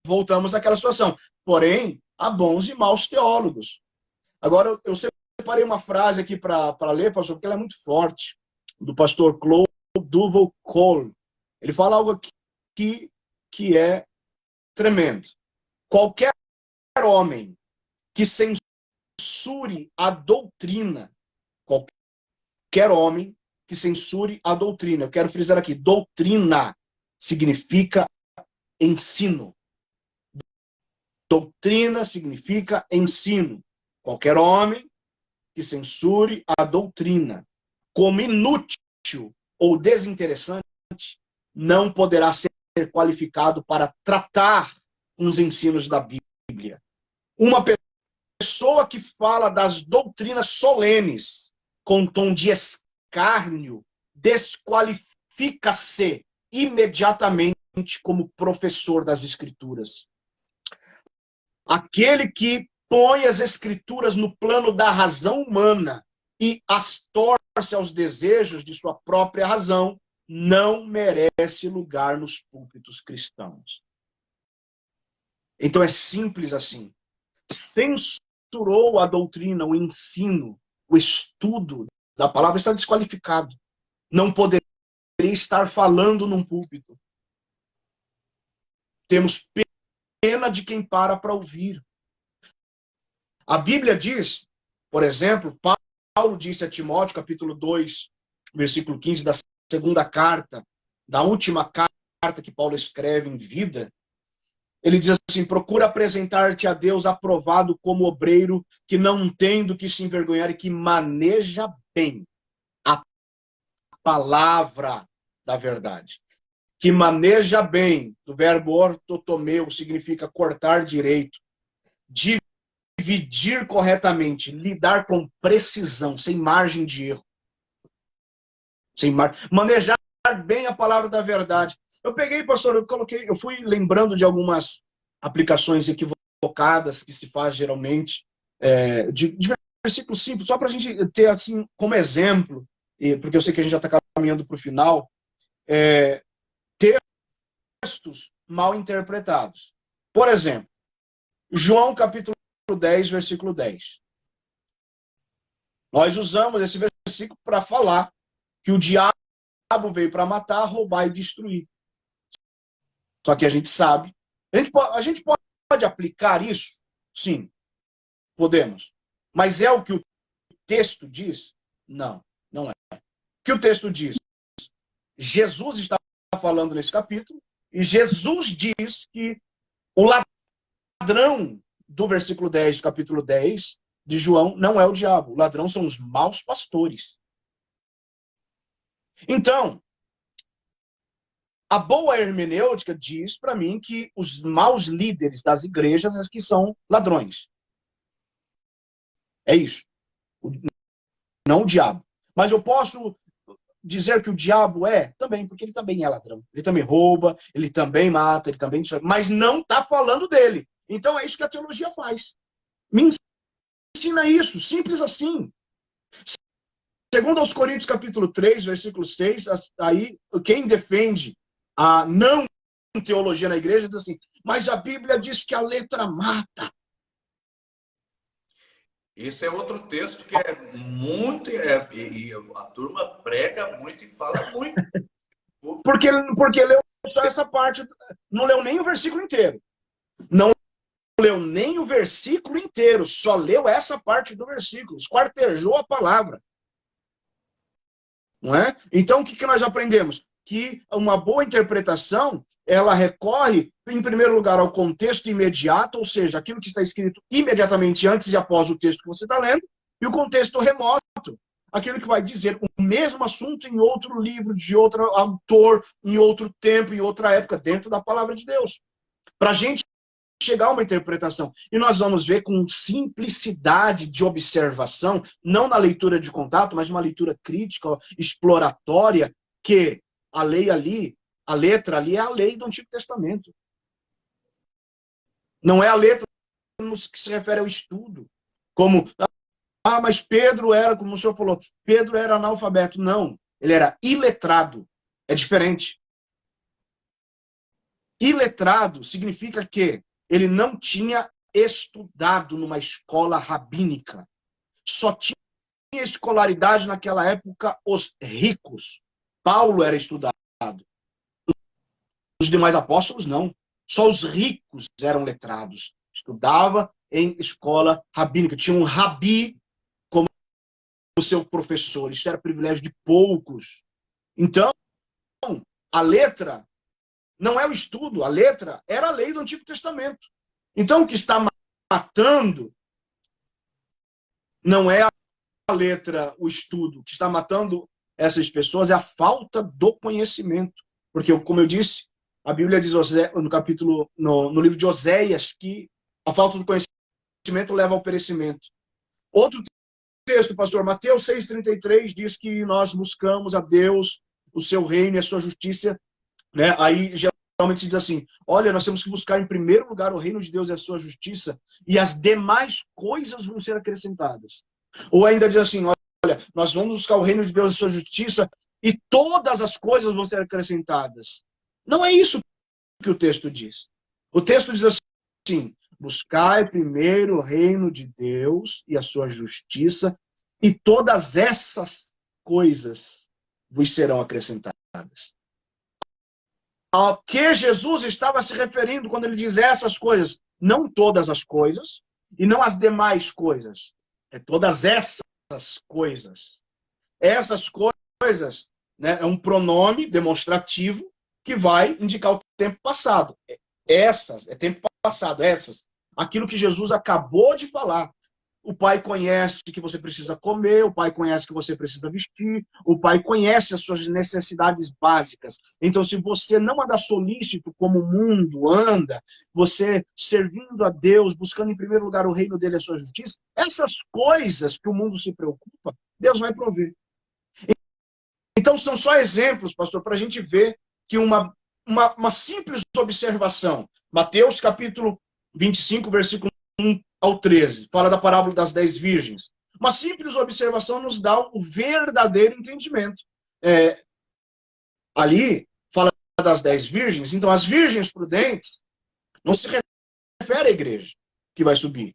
voltamos àquela situação. Porém, há bons e maus teólogos. Agora, eu separei uma frase aqui para ler, pastor, porque ela é muito forte, do pastor Claude Duval Cole. Ele fala algo aqui que é tremendo. Qualquer homem que censure a doutrina, qualquer homem que censure a doutrina, eu quero frisar aqui, doutrina significa ensino. Doutrina significa ensino. Qualquer homem que censure a doutrina como inútil ou desinteressante não poderá ser qualificado para tratar os ensinos da Bíblia. Uma pessoa que fala das doutrinas solenes com tom de escárnio desqualifica-se imediatamente como professor das Escrituras. Aquele que põe as Escrituras no plano da razão humana e as torce aos desejos de sua própria razão, não merece lugar nos púlpitos cristãos. Então é simples assim. Censurou a doutrina, o ensino, o estudo da palavra, está desqualificado. Não poderia estar falando num púlpito. Temos pena de quem para ouvir. A Bíblia diz, por exemplo, Paulo disse a Timóteo, capítulo 2, versículo 15, da segunda carta, da última carta que Paulo escreve em vida, ele diz assim, procura apresentar-te a Deus aprovado como obreiro que não tem do que se envergonhar e que maneja bem a palavra da verdade. Que maneja bem, do verbo ortotomeu, significa cortar direito, dividir corretamente, lidar com precisão, sem margem de erro. Manejar bem a palavra da verdade. Eu peguei, pastor, eu fui lembrando de algumas aplicações equivocadas que se faz geralmente, de versículos simples, só para a gente ter assim como exemplo, porque eu sei que a gente já está caminhando para o final, textos mal interpretados. Por exemplo, João capítulo 10, versículo 10. Nós usamos esse versículo para falar que o diabo veio para matar, roubar e destruir. Só que a gente sabe. A gente pode aplicar isso? Sim, podemos. Mas é o que o texto diz? Não, não é. O que o texto diz? Jesus está falando nesse capítulo, e Jesus diz que o ladrão do versículo 10, capítulo 10 de João, não é o diabo. O ladrão são os maus pastores. Então, a boa hermenêutica diz para mim que os maus líderes das igrejas é que são ladrões. É isso. Não o diabo. Mas eu posso dizer que o diabo também, porque ele também é ladrão. Ele também rouba, ele também mata, ele também... Mas não está falando dele. Então é isso que a teologia faz. Me ensina isso, simples assim. Segundo aos Coríntios, capítulo 3, versículo 6, aí quem defende a não teologia na igreja diz assim, mas a Bíblia diz que a letra mata. Esse é outro texto que é muito... e a turma prega muito e fala muito. Porque leu só essa parte, não leu nem o versículo inteiro. Não leu nem o versículo inteiro, só leu essa parte do versículo, esquartejou a palavra. Não é? Então, o que nós aprendemos? Que uma boa interpretação, ela recorre, em primeiro lugar, ao contexto imediato, ou seja, aquilo que está escrito imediatamente antes e após o texto que você está lendo, e o contexto remoto, aquilo que vai dizer o mesmo assunto em outro livro, de outro autor, em outro tempo, em outra época, dentro da palavra de Deus. Para a gente chegar a uma interpretação. E nós vamos ver com simplicidade de observação, não na leitura de contato, mas uma leitura crítica, exploratória, que a lei ali, a letra ali é a lei do Antigo Testamento. Não é a letra no que se refere ao estudo. Como, mas Pedro era, como o senhor falou, Pedro era analfabeto. Não, ele era iletrado. É diferente. Iletrado significa que ele não tinha estudado numa escola rabínica. Só tinha escolaridade naquela época os ricos. Paulo era estudado. Os demais apóstolos, não. Só os ricos eram letrados. Estudava em escola rabínica. Tinha um rabi como seu professor. Isso era privilégio de poucos. Então, a letra não é o estudo, a letra era a lei do Antigo Testamento. Então, o que está matando não é a letra, o estudo. O que está matando essas pessoas é a falta do conhecimento. Porque, como eu disse, a Bíblia diz no capítulo, no livro de Oséias, que a falta do conhecimento leva ao perecimento. Outro texto, pastor, Mateus 6,33, diz que nós buscamos a Deus, o seu reino e a sua justiça, né? Aí, geralmente se diz assim, olha, nós temos que buscar em primeiro lugar o reino de Deus e a sua justiça, e as demais coisas vão ser acrescentadas. Ou ainda diz assim, olha, nós vamos buscar o reino de Deus e a sua justiça, e todas as coisas vão ser acrescentadas. Não é isso que o texto diz. O texto diz assim, buscai primeiro o reino de Deus e a sua justiça, e todas essas coisas vos serão acrescentadas. Ao que Jesus estava se referindo quando ele diz essas coisas? Não todas as coisas, e não as demais coisas. É todas essas coisas. Essas coisas, né, é um pronome demonstrativo que vai indicar o tempo passado. Essas, é tempo passado, essas. Aquilo que Jesus acabou de falar. O pai conhece que você precisa comer, o pai conhece que você precisa vestir, o pai conhece as suas necessidades básicas. Então, se você não anda solícito como o mundo anda, você servindo a Deus, buscando em primeiro lugar o reino dele e a sua justiça, essas coisas que o mundo se preocupa, Deus vai prover. Então, são só exemplos, pastor, para a gente ver que uma simples observação. Mateus, capítulo 25, versículo 1 ao 13, fala da parábola das 10 virgens. Uma simples observação nos dá o verdadeiro entendimento. Ali, fala das 10 virgens, então as virgens prudentes não se refere à igreja que vai subir.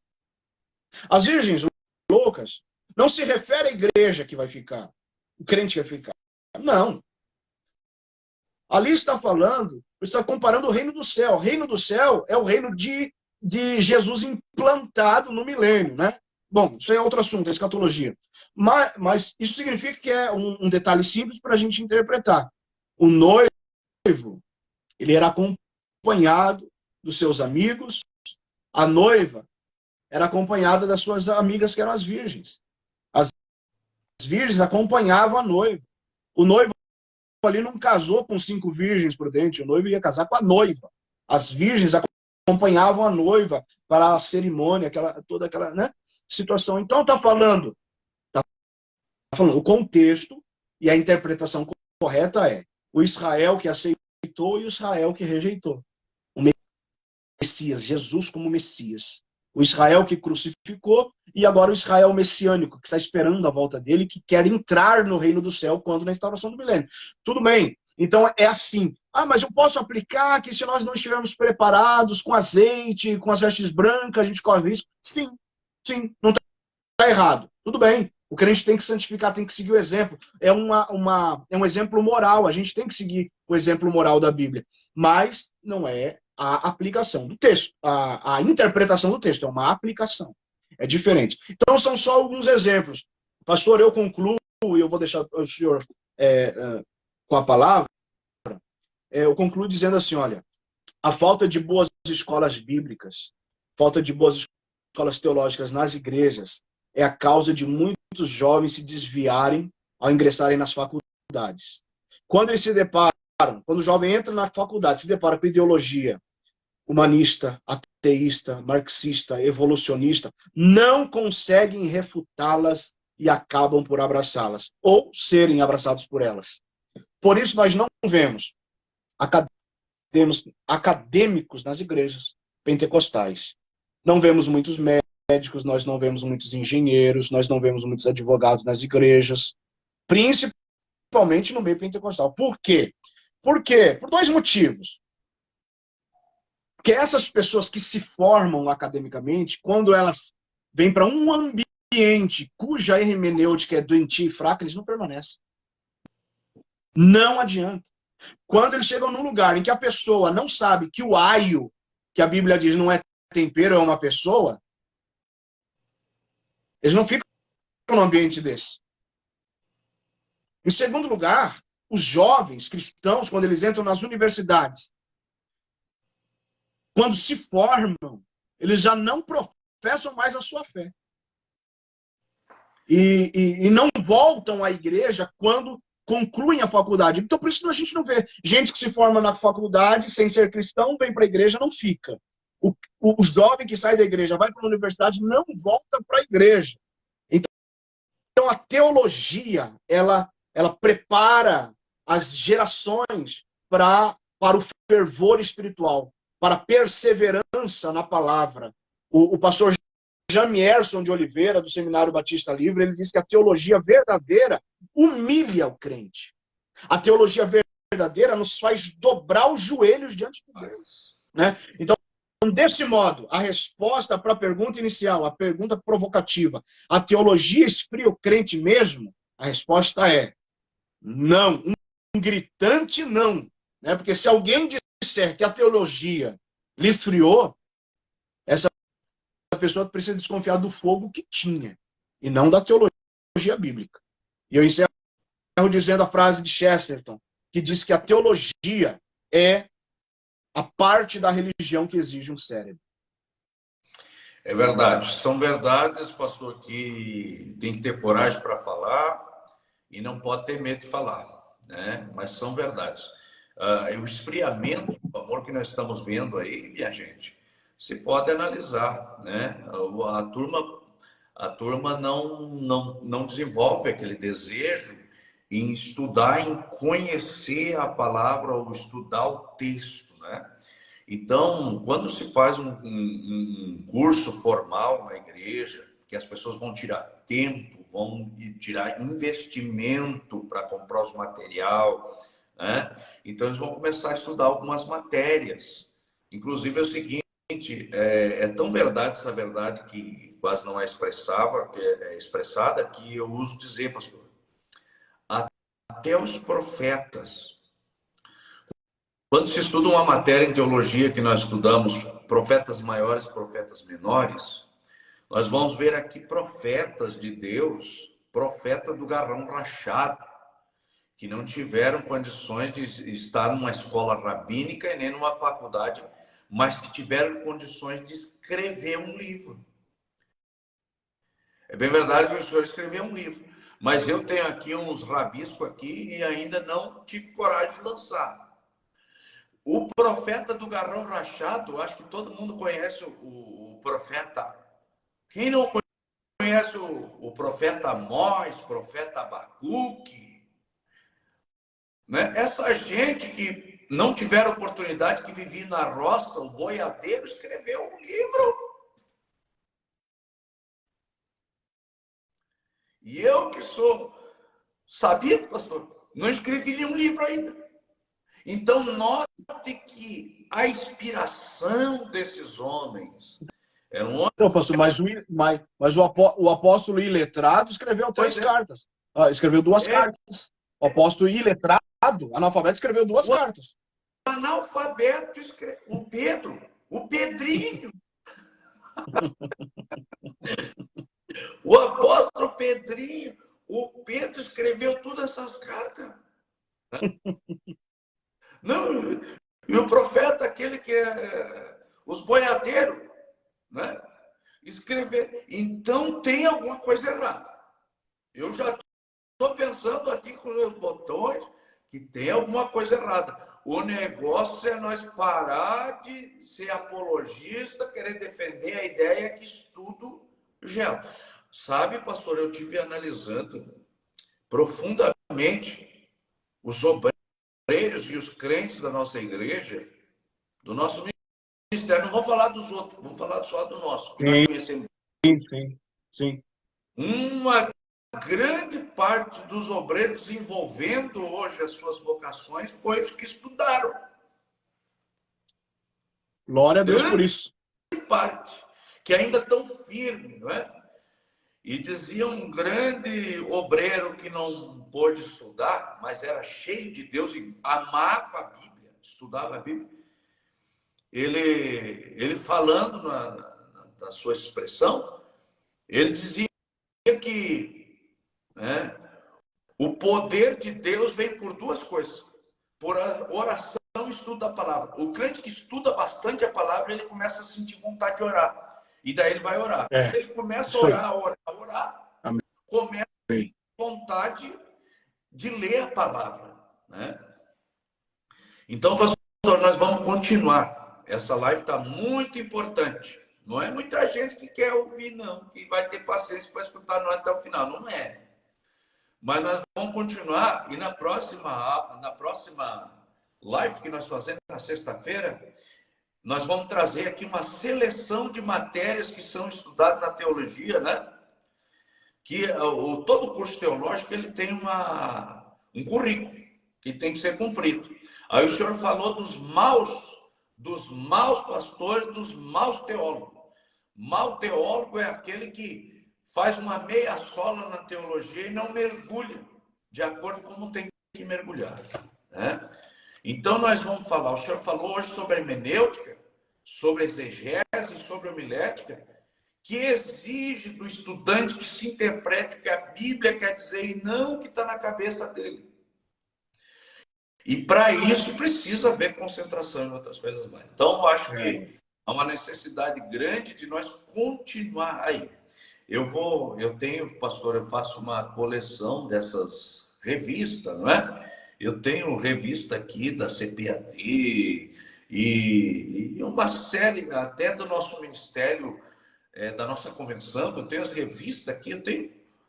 As virgens loucas não se refere à igreja que vai ficar, o crente que vai ficar. Não. Ali está falando, está comparando o reino do céu. O reino do céu é o reino de Jesus implantado no milênio, né? Bom, isso é outro assunto, é escatologia. Mas isso significa que é um detalhe simples para a gente interpretar. O noivo, ele era acompanhado dos seus amigos, a noiva era acompanhada das suas amigas, que eram as virgens. As virgens acompanhavam a noiva. O noivo ali não casou com 5 virgens prudentes, o noivo ia casar com a noiva. As virgens acompanhavam a noiva para a cerimônia, toda aquela, né, situação. Então está falando o contexto, e a interpretação correta é o Israel que aceitou e o Israel que rejeitou. O Messias, Jesus como Messias. O Israel que crucificou, e agora o Israel messiânico, que está esperando a volta dele, que quer entrar no reino do céu quando na instauração do milênio. Tudo bem. Então é assim. Mas eu posso aplicar que se nós não estivermos preparados com azeite, com as vestes brancas, a gente corre risco? Sim, sim, não está errado. Tudo bem. O crente tem que santificar, tem que seguir o exemplo. É um exemplo moral. A gente tem que seguir o exemplo moral da Bíblia. Mas não é a aplicação do texto, a interpretação do texto, é uma aplicação. É diferente. Então, são só alguns exemplos. Pastor, eu concluo, e eu vou deixar o senhor com a palavra, eu concluo dizendo assim, olha, a falta de boas escolas bíblicas, falta de boas escolas teológicas nas igrejas, é a causa de muitos jovens se desviarem ao ingressarem nas faculdades. Quando eles se deparam, quando o jovem entra na faculdade, se depara com ideologia humanista, ateísta, marxista, evolucionista, não conseguem refutá-las e acabam por abraçá-las, ou serem abraçados por elas. Por isso, nós não vemos acadêmicos nas igrejas pentecostais. Não vemos muitos médicos, nós não vemos muitos engenheiros, nós não vemos muitos advogados nas igrejas, principalmente no meio pentecostal. Por quê? Por quê? Por dois motivos. Porque essas pessoas que se formam academicamente, quando elas vêm para um ambiente cuja hermenêutica é doentia e fraca, eles não permanecem. Não adianta. Quando eles chegam num lugar em que a pessoa não sabe que o aio, que a Bíblia diz não é tempero, é uma pessoa, eles não ficam num ambiente desse. Em segundo lugar, os jovens cristãos, quando eles entram nas universidades, quando se formam, eles já não professam mais a sua fé. E não voltam à igreja quando concluem a faculdade. Então, por isso a gente não vê gente que se forma na faculdade sem ser cristão, vem para a igreja, não fica. O jovem que sai da igreja, vai para a universidade, não volta para a igreja. Então, a teologia, ela prepara as gerações para o fervor espiritual, para a perseverança na palavra. O pastor Jamierson de Oliveira, do Seminário Batista Livre, ele diz que a teologia verdadeira humilha o crente. A teologia verdadeira nos faz dobrar os joelhos diante de Deus. Né? Então, desse modo, a resposta para a pergunta inicial, a pergunta provocativa, a teologia esfria o crente mesmo? A resposta é não. Um gritante não. Né? Porque se alguém disser que a teologia lhe esfriou, essa pessoa precisa desconfiar do fogo que tinha, e não da teologia bíblica. E eu encerro dizendo a frase de Chesterton, que diz que a teologia é a parte da religião que exige um cérebro. É verdade. São verdades, pastor, que tem que ter coragem para falar e não pode ter medo de falar, né? Mas são verdades. O esfriamento, o amor que nós estamos vendo aí, minha gente, se pode analisar, né? A turma não desenvolve aquele desejo em estudar, em conhecer a palavra ou estudar o texto, né? Então, quando se faz um curso formal na igreja, que as pessoas vão tirar tempo, vão tirar investimento para comprar os material, né? Então, eles vão começar a estudar algumas matérias. Inclusive, é o seguinte, é tão verdade essa verdade que quase não é expressada, que eu uso dizer, pastor, até os profetas. Quando se estuda uma matéria em teologia que nós estudamos, profetas maiores, profetas menores, nós vamos ver aqui profetas de Deus, profeta do garrão rachado, que não tiveram condições de estar numa escola rabínica e nem numa faculdade, mas que tiveram condições de escrever um livro. É bem verdade que o senhor escreveu um livro, mas eu tenho aqui uns rabiscos aqui e ainda não tive coragem de lançar. O profeta do garrão rachado, acho que todo mundo conhece o profeta. Quem não conhece o profeta Amós, profeta Abacuque? Né? Essa gente que não tiveram oportunidade, que vivia na roça, o boiadeiro, escreveu um livro. E eu que sou sabido, pastor, não escrevi nenhum livro ainda. Então, note que a inspiração desses homens... Não, pastor, mas o apóstolo iletrado escreveu 3 cartas. Escreveu 2 cartas. O apóstolo iletrado, analfabeto, escreveu 2 cartas. analfabeto, o Pedro, o Pedrinho, o apóstolo Pedrinho, o Pedro escreveu todas essas cartas. Não, e o profeta, aquele que é os boiadeiros, né? Escrever. Então tem alguma coisa errada. Eu já estou pensando aqui com os botões que tem alguma coisa errada. O negócio é nós parar de ser apologista, querer defender a ideia que estudo gela. Sabe, pastor, eu tive analisando profundamente os obreiros e os crentes da nossa igreja, do nosso ministério. Não vamos falar dos outros, vamos falar só do nosso, que nós conhecemos. Sim. Uma grande parte dos obreiros envolvendo hoje as suas vocações foi os que estudaram. Glória a Deus por isso. Parte, que ainda estão firmes, não é? E dizia um grande obreiro que não pôde estudar, mas era cheio de Deus e amava a Bíblia, estudava a Bíblia. Ele falando na sua expressão, ele dizia que, né, o poder de Deus vem por duas coisas: por oração e estudo da palavra. O crente que estuda bastante a palavra, ele começa a sentir vontade de orar. E daí ele vai orar. Ele começa a orar, Amém. começa a ter vontade de ler a palavra, né? Então, pastor, nós vamos continuar. Essa live está muito importante. Não é muita gente que quer ouvir, não, que vai ter paciência para escutar nós até o final. Não é. Mas nós vamos continuar e na próxima live que nós fazemos na sexta-feira, nós vamos trazer aqui uma seleção de matérias que são estudadas na teologia, né? Que todo curso teológico ele tem um currículo que tem que ser cumprido. Aí o senhor falou dos maus pastores, dos maus teólogos. Mau teólogo é aquele que faz uma meia sola na teologia e não mergulha de acordo com como tem que mergulhar, né? Então, nós vamos falar, o senhor falou hoje sobre a hermenêutica, sobre a exegese, sobre a homilética, que exige do estudante que se interprete o que a Bíblia quer dizer e não o que está na cabeça dele. E para isso precisa haver concentração em outras coisas mais. Então, eu acho que há uma necessidade grande de nós continuar aí. Pastor, eu faço uma coleção dessas revistas, não é? Eu tenho revista aqui da CPAD e uma série até do nosso ministério, da nossa convenção. Eu tenho as revistas aqui,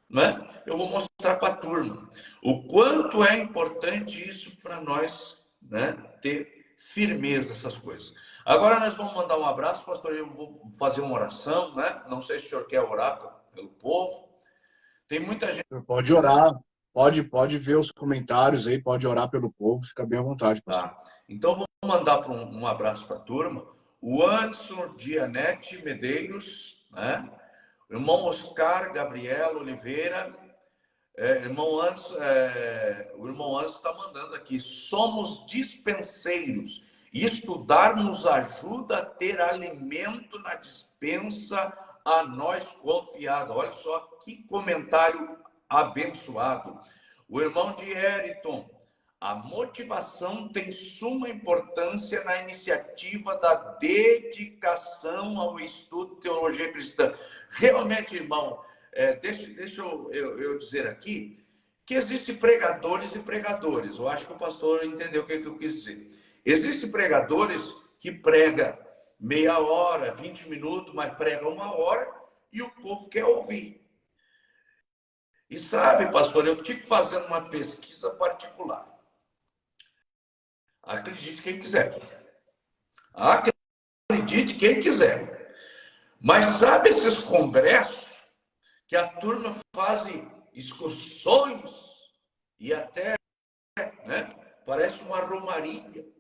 né? Eu vou mostrar para a turma o quanto é importante isso para nós, né? Ter firmeza nessas coisas. Agora nós vamos mandar um abraço, pastor. Eu vou fazer uma oração, né? Não sei se o senhor quer orar pelo povo. Tem muita gente. Pode orar, pode ver os comentários aí, pode orar pelo povo, fica bem à vontade, pastor. Tá. Então vamos mandar um abraço para a turma. O Anderson Dianete Medeiros, né? O irmão Oscar Gabriel Oliveira. O irmão Anderson está mandando aqui: somos dispenseiros. Estudar nos ajuda a ter alimento na dispensa a nós confiado. Olha só que comentário abençoado. O irmão de Eriton: a motivação tem suma importância na iniciativa da dedicação ao estudo de teologia cristã. Realmente, irmão, deixa eu dizer aqui que existem pregadores e pregadores. Eu acho que o pastor entendeu o que eu quis dizer. Existem pregadores que pregam meia hora, 20 minutos, mas pregam uma hora e o povo quer ouvir. E sabe, pastor, eu tive fazendo uma pesquisa particular. Acredite quem quiser. Acredite quem quiser. Mas sabe esses congressos que a turma faz excursões e até, né, parece uma romaria?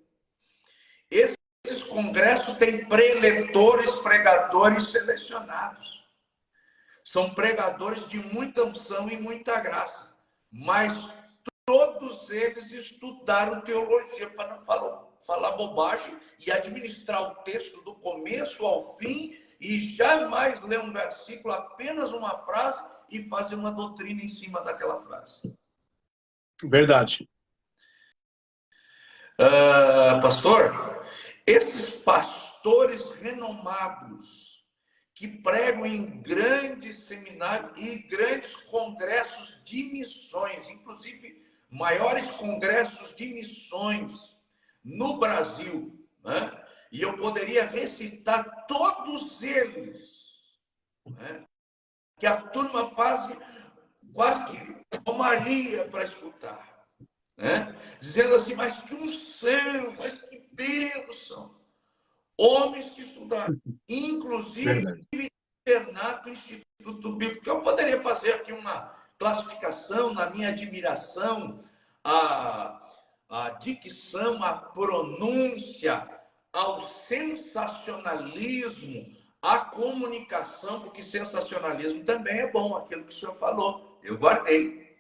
Esses congressos têm preletores, pregadores selecionados. São pregadores de muita unção e muita graça. Mas todos eles estudaram teologia, para não falar bobagem e administrar o texto do começo ao fim e jamais ler um versículo, apenas uma frase e fazer uma doutrina em cima daquela frase. Verdade. Pastor, esses pastores renomados que pregam em grandes seminários e grandes congressos de missões, inclusive maiores congressos de missões no Brasil, né? E eu poderia recitar todos eles, né? Que a turma faz quase que romaria para escutar, né? Dizendo assim, mas que unção, mas que bênção. Homens que estudaram, inclusive Verdade. internato Instituto Bíblico. Eu poderia fazer aqui uma classificação na minha admiração à dicção, à pronúncia, ao sensacionalismo, à comunicação, porque sensacionalismo também é bom, aquilo que o senhor falou. Eu guardei.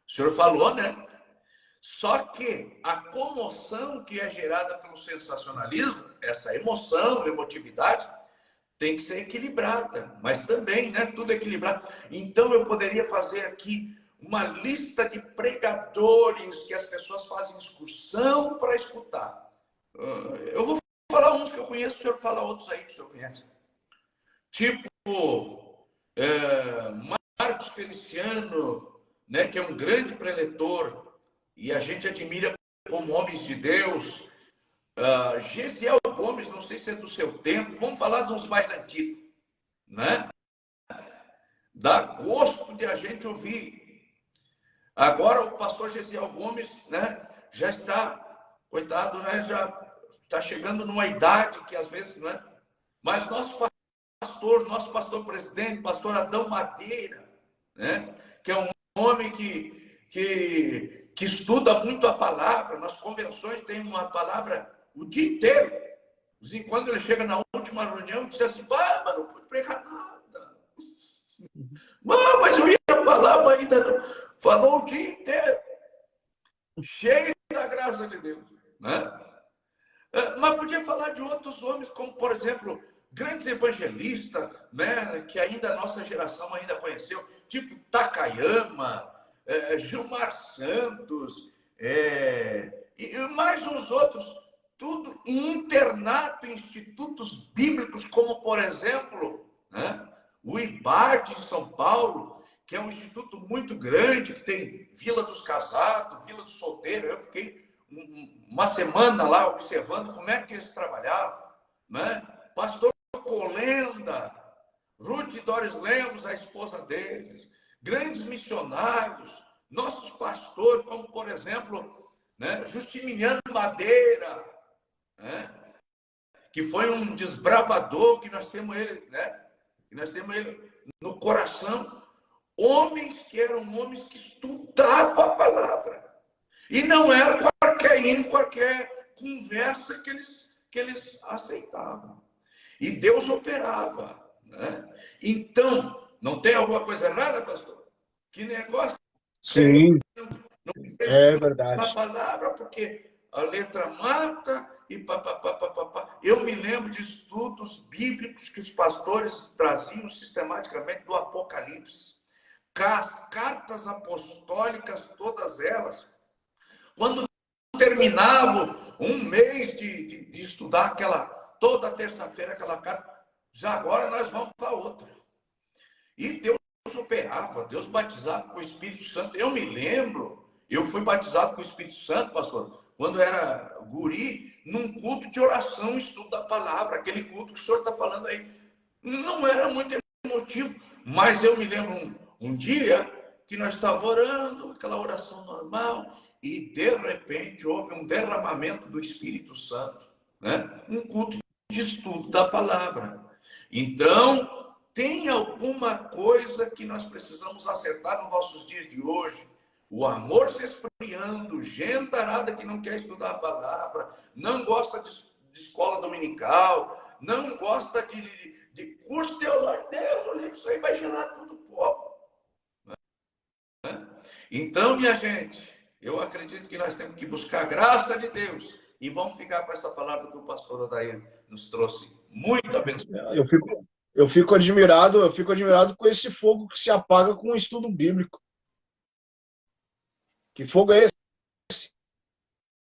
O senhor falou, né? Só que a comoção que é gerada pelo sensacionalismo, essa emoção, emotividade, tem que ser equilibrada, mas também, né, tudo equilibrado. Então, eu poderia fazer aqui uma lista de pregadores que as pessoas fazem excursão para escutar. Eu vou falar uns que eu conheço, o senhor fala outros aí que o senhor conhece. Tipo, Marcos Feliciano, né, que é um grande preletor, e a gente admira como homens de Deus. Gesiel Gomes, não sei se é do seu tempo, vamos falar de uns mais antigos, né? Dá gosto de a gente ouvir. Agora o pastor Gesiel Gomes, né, já está, coitado, né, já está chegando numa idade que às vezes, né? Mas nosso pastor presidente, pastor Adão Madeira, né, que é um homem que estuda muito a palavra, nas convenções tem uma palavra o dia inteiro. E quando ele chega na última reunião, diz assim, mas não pude pregar nada. Mas eu ia falar, mas ainda não. Falou o dia inteiro. Cheio da graça de Deus. Né? Mas podia falar de outros homens, como, por exemplo, grandes evangelistas, né, que ainda a nossa geração ainda conheceu, tipo Takayama, Gilmar Santos, e mais uns outros, tudo internato em institutos bíblicos, como, por exemplo, né, o IBAD em São Paulo, que é um instituto muito grande, que tem Vila dos Casados, Vila dos Solteiros. Eu fiquei uma semana lá observando como é que eles trabalhavam, né? Pastor Colenda, Ruth Doris Lemos, a esposa deles, grandes missionários, nossos pastores, como, por exemplo, né, Justiniano Madeira, né, que foi um desbravador, que nós temos ele, né, que nós temos ele no coração. Homens que eram homens que estudavam a palavra. E não era qualquer hino, qualquer conversa que eles aceitavam. E Deus operava. Né? Então, não tem alguma coisa errada, pastor? Que negócio Sim, é a verdade. palavra, porque a letra mata e papapá. Eu me lembro de estudos bíblicos que os pastores traziam sistematicamente do Apocalipse. Cartas apostólicas, todas elas. Quando terminavam um mês de estudar toda terça-feira aquela carta, já agora nós vamos para outra. E Deus operava, Deus batizava com o Espírito Santo. Eu me lembro, eu fui batizado com o Espírito Santo, pastor, quando era guri, num culto de oração, estudo da palavra, aquele culto que o senhor está falando aí. Não era muito emotivo, mas eu me lembro um dia que nós estávamos orando, aquela oração normal, e de repente houve um derramamento do Espírito Santo, né? Um culto de estudo da palavra. Então, tem alguma coisa que nós precisamos acertar nos nossos dias de hoje. O amor se esfriando, gentarada que não quer estudar a palavra, não gosta de escola dominical, não gosta de curso teológico. Deus, isso aí vai gerar tudo povo. Né? Então, minha gente, eu acredito que nós temos que buscar a graça de Deus E vamos ficar com essa palavra que o pastor Odair nos trouxe. Muito abençoado. Eu fico admirado com esse fogo que se apaga com o estudo bíblico. Que fogo é esse?